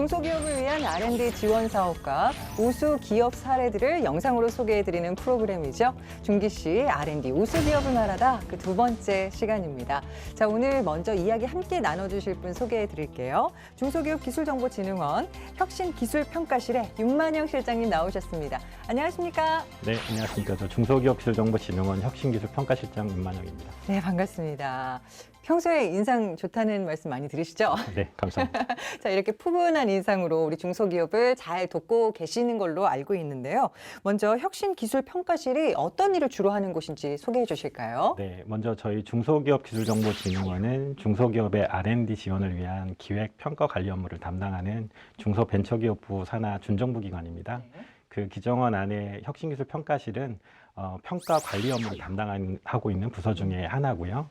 중소기업을 위한 R&D 지원 사업과 우수 기업 사례들을 영상으로 소개해드리는 프로그램이죠. 중기씨 R&D 우수 기업을 말하다 그 두 번째 시간입니다. 자, 오늘 먼저 이야기 함께 나눠주실 분 소개해드릴게요. 중소기업기술정보진흥원 혁신기술평가실의 윤만영 실장님 나오셨습니다. 안녕하십니까? 네, 안녕하십니까. 저 중소기업기술정보진흥원 혁신기술평가실장 윤만영입니다. 네, 반갑습니다. 평소에 인상 좋다는 말씀 많이 들으시죠? 네, 감사합니다. 자, 이렇게 푸근한 인상으로 우리 중소기업을 잘 돕고 계시는 걸로 알고 있는데요. 먼저 혁신기술평가실이 어떤 일을 주로 하는 곳인지 소개해 주실까요? 네, 먼저 저희 중소기업기술정보진흥원은 중소기업의 R&D 지원을 위한 기획, 평가 관리 업무를 담당하는 중소벤처기업부 산하 준정부기관입니다. 그 기정원 안에 혁신기술평가실은 평가 관리 업무를 담당하고 있는 부서 중에 하나고요.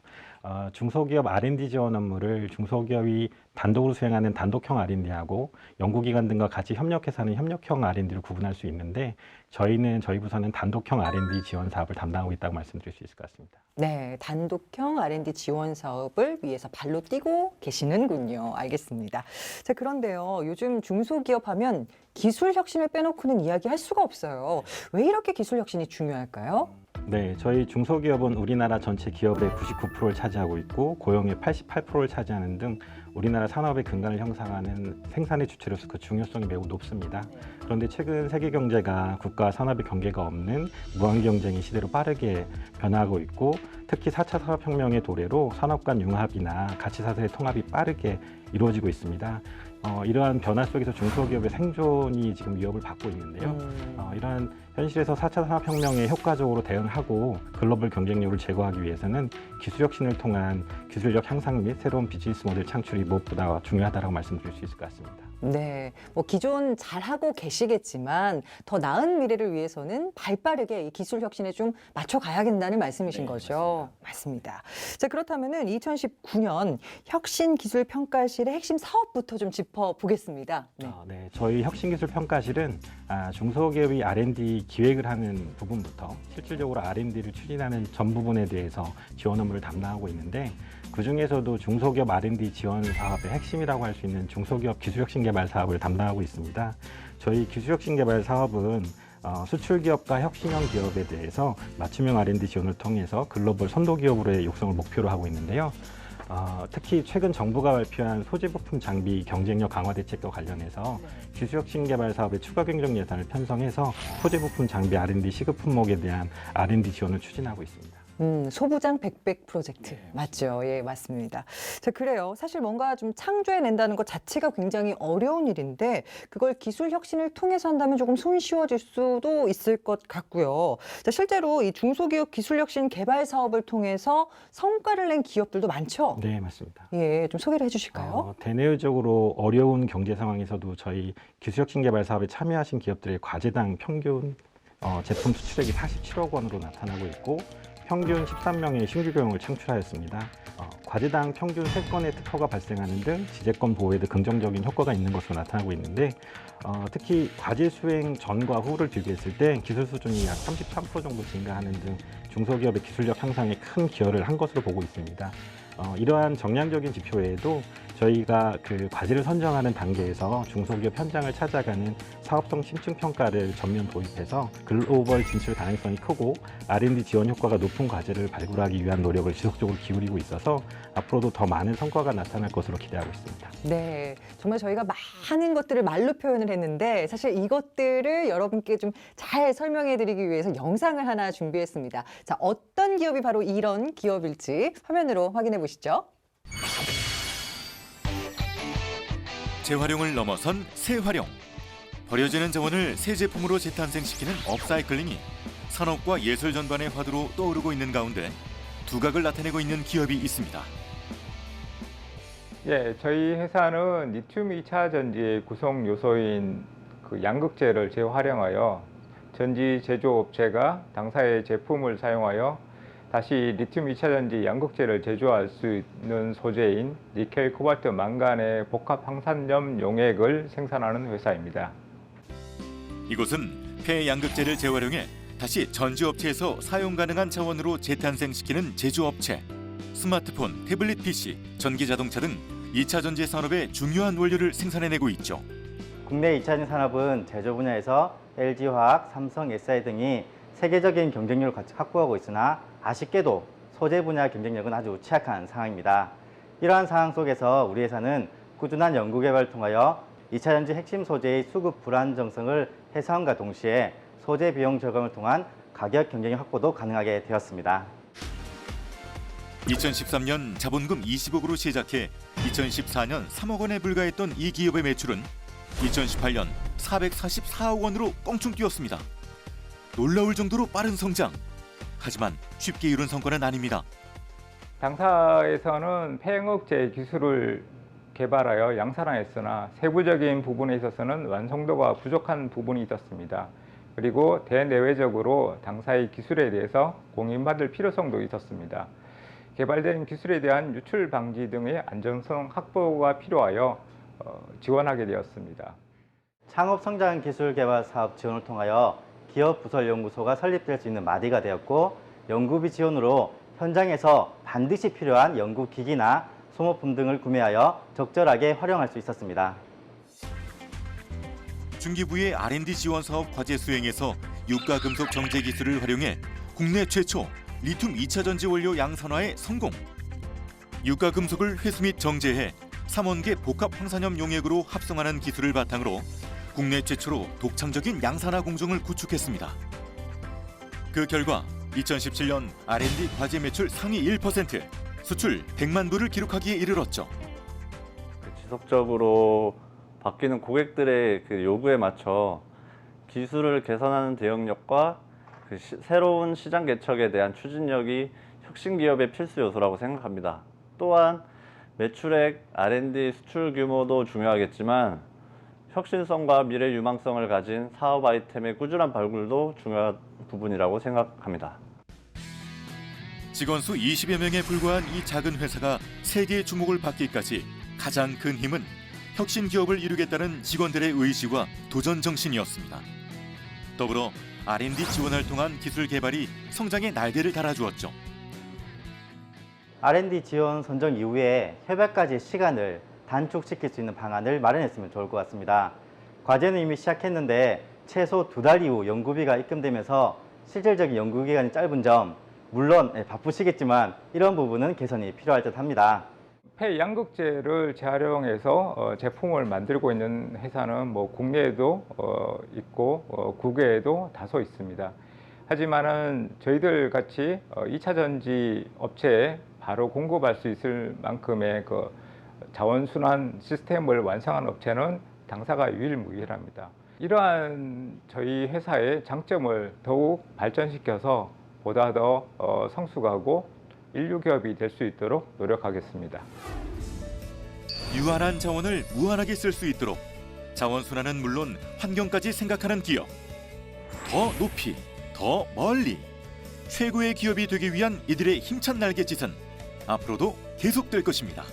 중소기업 R&D 지원 업무를 중소기업이 단독으로 수행하는 단독형 R&D하고 연구기관 등과 같이 협력해서 하는 협력형 R&D를 구분할 수 있는데 저희 부서는 단독형 R&D 지원 사업을 담당하고 있다고 말씀드릴 수 있을 것 같습니다. 네, 단독형 R&D 지원 사업을 위해서 발로 뛰고 계시는군요. 알겠습니다. 자, 그런데요. 요즘 중소기업 하면 기술 혁신을 빼놓고는 이야기할 수가 없어요. 왜 이렇게 기술 혁신이 중요할까요? 네, 저희 중소기업은 우리나라 전체 기업의 99%를 차지하고 있고 고용의 88%를 차지하는 등 우리나라 산업의 근간을 형성하는 생산의 주체로서 그 중요성이 매우 높습니다. 그런데 최근 세계 경제가 국가 산업의 경계가 없는 무한 경쟁의 시대로 빠르게 변화하고 있고 특히 4차 산업혁명의 도래로 산업 간 융합이나 가치 사슬의 통합이 빠르게 이루어지고 있습니다. 이러한 변화 속에서 중소기업의 생존이 지금 위협을 받고 있는데요. 이러한 현실에서 4차 산업혁명에 효과적으로 대응하고 글로벌 경쟁력을 제고하기 위해서는 기술 혁신을 통한 기술력 향상 및 새로운 비즈니스 모델 창출이 무엇보다 중요하다고 말씀드릴 수 있을 것 같습니다. 네, 기존 잘하고 계시겠지만 더 나은 미래를 위해서는 발빠르게 이 기술 혁신에 좀 맞춰가야 된다는 말씀이신 거죠. 맞습니다. 자, 그렇다면은 2019년 혁신기술평가실의 핵심 사업부터 좀 짚어보겠습니다. 네. 네, 저희 혁신기술평가실은 중소기업이 R&D 기획을 하는 부분부터 실질적으로 R&D를 추진하는 전 부분에 대해서 지원 업무를 담당하고 있는데 그중에서도 중소기업 R&D 지원 사업의 핵심이라고 할 수 있는 중소기업 기술혁신개발 사업을 담당하고 있습니다. 저희 기술혁신개발 사업은 수출기업과 혁신형 기업에 대해서 맞춤형 R&D 지원을 통해서 글로벌 선도기업으로의 육성을 목표로 하고 있는데요. 특히 최근 정부가 발표한 소재부품 장비 경쟁력 강화 대책과 관련해서 기술혁신개발 사업의 추가 경정 예산을 편성해서 소재부품 장비 R&D 시급 품목에 대한 R&D 지원을 추진하고 있습니다. 소부장 백백 프로젝트 맞죠? 예, 맞습니다. 자, 그래요. 사실 뭔가 좀 창조해낸다는 것 자체가 굉장히 어려운 일인데 그걸 기술 혁신을 통해서 한다면 조금 손쉬워질 수도 있을 것 같고요. 자, 실제로 이 중소기업 기술 혁신 개발 사업을 통해서 성과를 낸 기업들도 많죠? 네, 맞습니다. 예, 좀 소개를 해주실까요? 대내적으로 어려운 경제 상황에서도 저희 기술혁신 개발 사업에 참여하신 기업들의 과제당 평균 제품 수출액이 47억 원으로 나타나고 있고 평균 13명의 신규 고용을 창출하였습니다. 과제당 평균 3건의 특허가 발생하는 등 지재권 보호에도 긍정적인 효과가 있는 것으로 나타나고 있는데 특히 과제 수행 전과 후를 비교했을 때 기술 수준이 약 33% 정도 증가하는 등 중소기업의 기술력 향상에 큰 기여를 한 것으로 보고 있습니다. 이러한 정량적인 지표 외에도 저희가 그 과제를 선정하는 단계에서 중소기업 현장을 찾아가는 사업성 심층 평가를 전면 도입해서 글로벌 진출 가능성이 크고 R&D 지원 효과가 높은 과제를 발굴하기 위한 노력을 지속적으로 기울이고 있어서 앞으로도 더 많은 성과가 나타날 것으로 기대하고 있습니다. 네, 정말 저희가 많은 것들을 말로 표현을 했는데 사실 이것들을 여러분께 좀 잘 설명해드리기 위해서 영상을 하나 준비했습니다. 자, 어떤 기업이 바로 이런 기업일지 화면으로 확인해 보시죠. 재활용을 넘어선 새활용. 버려지는 자원을 새 제품으로 재탄생시키는 업사이클링이 산업과 예술 전반의 화두로 떠오르고 있는 가운데 두각을 나타내고 있는 기업이 있습니다. 예, 저희 회사는 리튬 2차 전지의 구성 요소인 그 양극재를 재활용하여 전지 제조업체가 당사의 제품을 사용하여 다시 리튬 2차 전지 양극재를 제조할 수 있는 소재인 니켈, 코발트, 망간의 복합 황산염 용액을 생산하는 회사입니다. 이곳은 폐양극재를 재활용해 다시 전지업체에서 사용 가능한 차원으로 재탄생시키는 제조업체. 스마트폰, 태블릿 PC, 전기자동차 등 2차 전지 산업의 중요한 원료를 생산해내고 있죠. 국내 2차전지 산업은 제조 분야에서 LG화학, 삼성, SI 등이 세계적인 경쟁력을 확보하고 있으나 아쉽게도 소재 분야 경쟁력은 아주 취약한 상황입니다. 이러한 상황 속에서 우리 회사는 꾸준한 연구 개발을 통하여 2차전지 핵심 소재의 수급 불안정성을 해소함과 동시에 소재 비용 절감을 통한 가격 경쟁력 확보도 가능하게 되었습니다. 2013년 자본금 20억으로 시작해 2014년 3억 원에 불과했던 이 기업의 매출은 2018년 444억 원으로 껑충 뛰었습니다. 놀라울 정도로 빠른 성장. 하지만 쉽게 이룬 성과는 아닙니다. 당사에서는 폐행업체 기술을 개발하여 양산화했으나 세부적인 부분에 있어서는 완성도가 부족한 부분이 있었습니다. 그리고 대내외적으로 당사의 기술에 대해서 공인받을 필요성도 있었습니다. 개발된 기술에 대한 유출 방지 등의 안정성 확보가 필요하여 지원하게 되었습니다. 창업성장기술개발 사업 지원을 통하여 기업부설연구소가 설립될 수 있는 마디가 되었고, 연구비 지원으로 현장에서 반드시 필요한 연구기기나 소모품 등을 구매하여 적절하게 활용할 수 있었습니다. 중기부의 R&D 지원 사업 과제 수행에서 유가금속 정제 기술을 활용해 국내 최초 리튬 2차 전지 원료 양산화에 성공. 유가금속을 회수 및 정제해 3원계 복합 황산염 용액으로 합성하는 기술을 바탕으로 국내 최초로 독창적인 양산화 공정을 구축했습니다. 그 결과 2017년 R&D 과제 매출 상위 1%, 수출 100만 부를 기록하기에 이르렀죠. 지속적으로 바뀌는 고객들의 그 요구에 맞춰 기술을 개선하는 대응력과 새로운 시장 개척에 대한 추진력이 혁신 기업의 필수 요소라고 생각합니다. 또한 매출액, R&D 수출 규모도 중요하겠지만 혁신성과 미래 유망성을 가진 사업 아이템의 꾸준한 발굴도 중요한 부분이라고 생각합니다. 직원 수 20여 명에 불과한 이 작은 회사가 세계의 주목을 받기까지 가장 큰 힘은 혁신 기업을 이루겠다는 직원들의 의지와 도전 정신이었습니다. 더불어 R&D 지원을 통한 기술 개발이 성장의 날개를 달아주었죠. R&D 지원 선정 이후에 협약까지 시간을 단축시킬 수 있는 방안을 마련했으면 좋을 것 같습니다. 과제는 이미 시작했는데 최소 2달 이후 연구비가 입금되면서 실질적인 연구기간이 짧은 점, 물론 바쁘시겠지만 이런 부분은 개선이 필요할 듯 합니다. 폐양극재를 재활용해서 제품을 만들고 있는 회사는 국내에도 있고 국외에도 다소 있습니다. 하지만은 저희들 같이 2차 전지 업체에 바로 공급할 수 있을 만큼의 그 자원순환 시스템을 완성한 업체는 당사가 유일무이합니다. 이러한 저희 회사의 장점을 더욱 발전시켜서 보다 더 성숙하고 인류 기업이 될 수 있도록 노력하겠습니다. 유한한 자원을 무한하게 쓸 수 있도록 자원순환은 물론 환경까지 생각하는 기업. 더 높이, 더 멀리 최고의 기업이 되기 위한 이들의 힘찬 날갯짓은 앞으로도 계속될 것입니다.